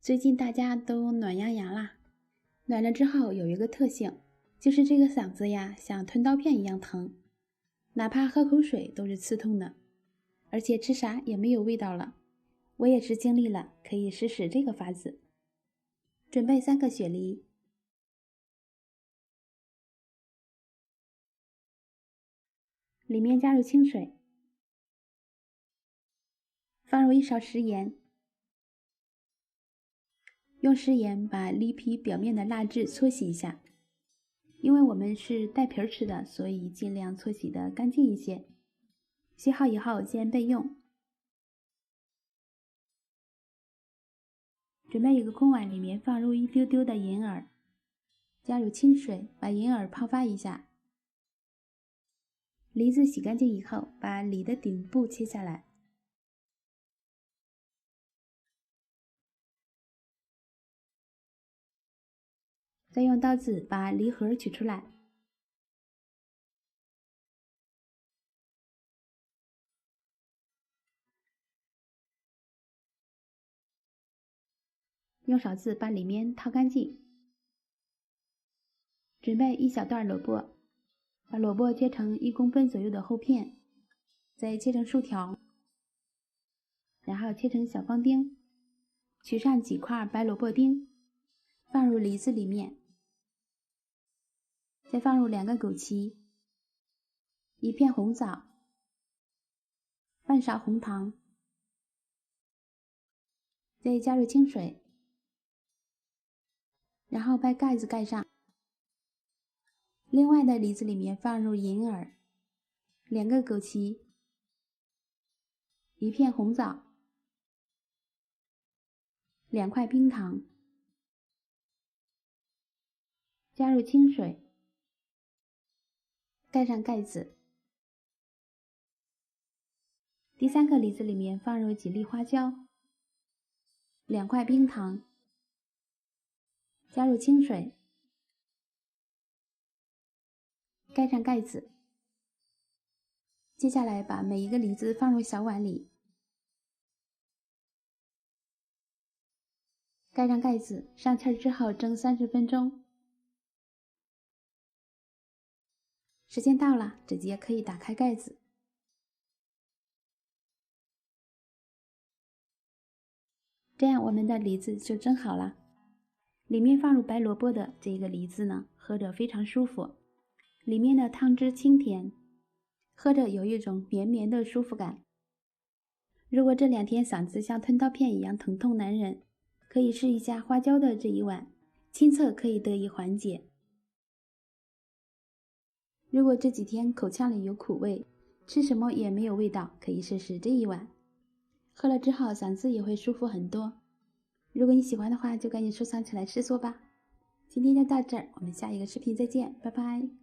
最近大家都暖洋洋啦，暖了之后有一个特性，就是这个嗓子呀像吞刀片一样疼，哪怕喝口水都是刺痛的，而且吃啥也没有味道了。我也是经历了，可以试试这个法子。准备3个雪梨，里面加入清水，放入1勺食盐，用食盐把梨皮表面的蜡质搓洗一下。因为我们是带皮吃的，所以尽量搓洗的干净一些。洗好以后先备用。准备一个空碗，里面放入一丢丢的银耳，加入清水，把银耳泡发一下。梨子洗干净以后，把梨的顶部切下来，再用刀子把梨核取出来。用勺子把里面掏干净。准备1小段萝卜，把萝卜切成1公分左右的厚片，再切成竖条，然后切成小方丁，取上几块白萝卜丁，放入梨子里面，再放入2个枸杞，1片红枣，半勺红糖，再加入清水，然后把盖子盖上。另外的梨子里面放入银耳、2个枸杞、1片红枣、2块冰糖，加入清水，盖上盖子。第3个梨子里面放入几粒花椒、2块冰糖，加入清水，盖上盖子。接下来把每一个梨子放入小碗里，盖上盖子，上气之后蒸30分钟。时间到了，直接可以打开盖子。这样我们的梨子就蒸好了。里面放入白萝卜的这个梨子呢，喝着非常舒服，里面的汤汁清甜，喝着有一种绵绵的舒服感。如果这2天嗓子像吞刀片一样疼痛难忍，可以试一下花椒的这一碗，亲测可以得以缓解。如果这几天口腔里有苦味，吃什么也没有味道，可以试试这一碗，喝了之后嗓子也会舒服很多。如果你喜欢的话，就赶紧收藏起来试做吧。今天就到这儿，我们下一个视频再见，拜拜。